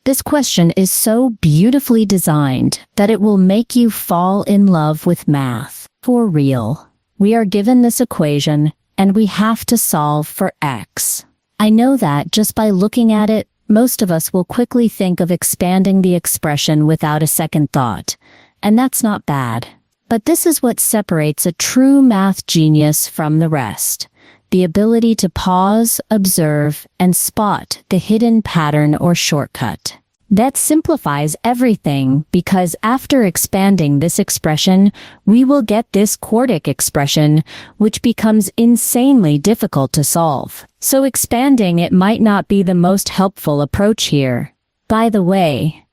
This question is so beautifully designed that it will make you fall in love with math. For real. We are given this equation, and we have to solve for x. I know that just by looking at it, most of us will quickly think of expanding the expression without a second thought, and that's not bad. But this is what separates a true math genius from the rest: the ability to pause, observe, and spot the hidden pattern or shortcut. That simplifies everything, because after expanding this expression, we will get this quartic expression, which becomes insanely difficult to solve. So expanding it might not be the most helpful approach here. By the way,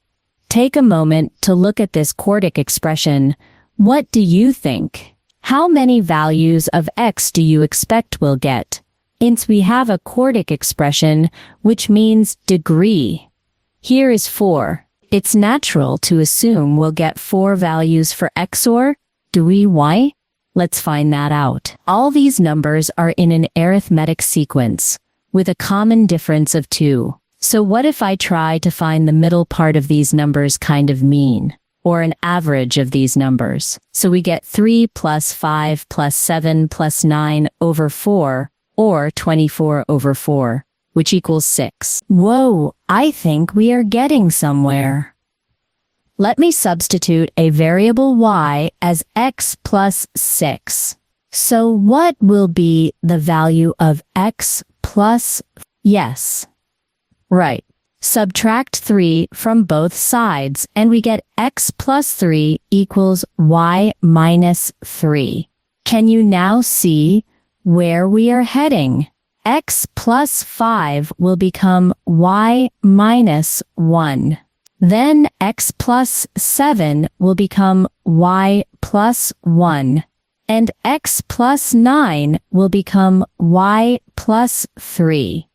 take a moment to look at this quartic expression. What do you think? How many values of x do you expect we'll get? Since we have a quartic expression, which means degree. Here is 4. It's natural to assume we'll get 4 values for x, or do we? Why? Let's find that out. All these numbers are in an arithmetic sequence, with a common difference of 2. So what if I try to find the middle part of these numbers kind of mean, or an average of these numbers? So we get 3 plus 5 plus 7 plus 9 over 4, or 24 over 4. Which equals 6. Whoa, I think we are getting somewhere. Let me substitute a variable y as x plus 6. So what will be the value of x plus? Yes. Right. Subtract 3 from both sides, and we get x plus 3 equals y minus 3. Can you now see where we are heading? X plus 5 will become y minus 1. Then x plus 7 will become y plus 1. And x plus 9 will become y plus 3.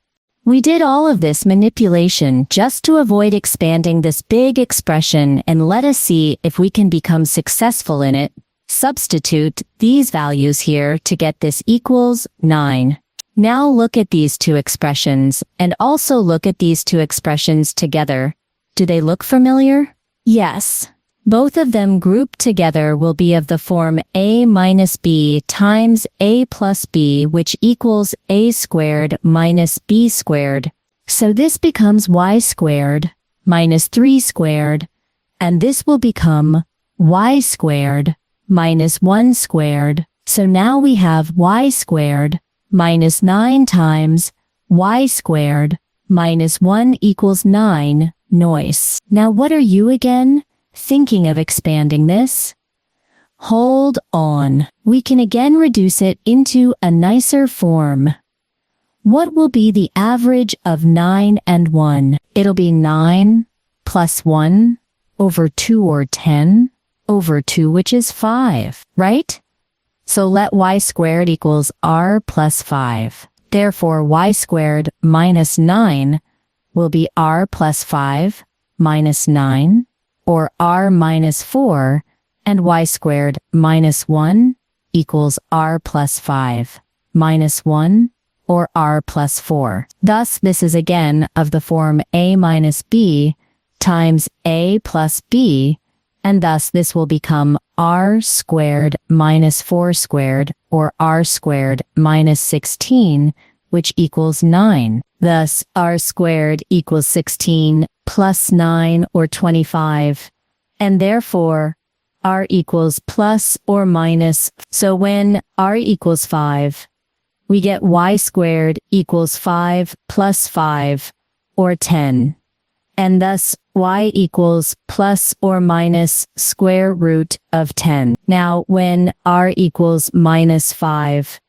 We did all of this manipulation just to avoid expanding this big expression, and let us see if we can become successful in it. Substitute these values here to get this equals 9. Now look at these two expressions, and also look at these two expressions together. Do they look familiar? Yes. Both of them grouped together will be of the form a minus b times a plus b, which equals a squared minus b squared. So this becomes y squared minus 3 squared, and this will become y squared minus 1 squared. So now we have y squared minus 9 times y squared minus 1 equals 9. Nice. Now what are you again? Thinking of expanding this? Hold on. We can again reduce it into a nicer form. What will be the average of 9 and 1? It'll be 9 plus 1 over 2, or 10 over 2, which is 5, right? So let y squared equals r plus 5. Therefore, y squared minus 9 will be r plus 5 minus 9, or r minus 4, and y squared minus 1 equals r plus 5 minus 1, or r plus 4. Thus, this is again of the form a minus b times a plus b, and thus this will become r squared minus 4 squared, or r squared minus 16, which equals 9. Thus, r squared equals 16 plus 9, or 25. And therefore, r equals plus or minus. So when r equals 5, we get y squared equals 5 plus 5, or 10. And thus, y equals plus or minus square root of 10. Now, when r equals minus 5,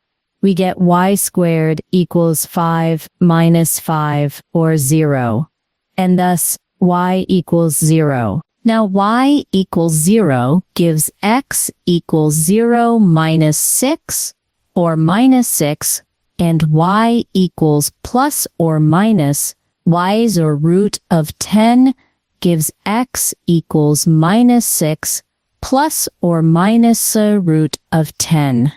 we get y squared equals 5 minus 5, or 0. And thus, y equals 0. Now, y equals 0 gives x equals 0 minus 6, or minus 6, and y equals plus or minus y's, or root of 10, gives x equals minus 6 plus or minus a root of 10.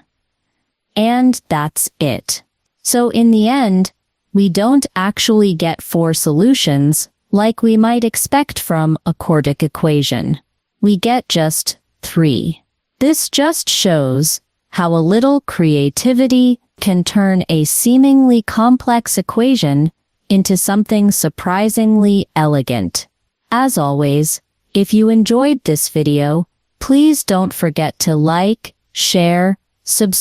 And that's it. So in the end, we don't actually get 4 solutions, like we might expect from a quartic equation. We get just 3. This just shows how a little creativity can turn a seemingly complex equation into something surprisingly elegant. As always, if you enjoyed this video, please don't forget to like, share, subscribe,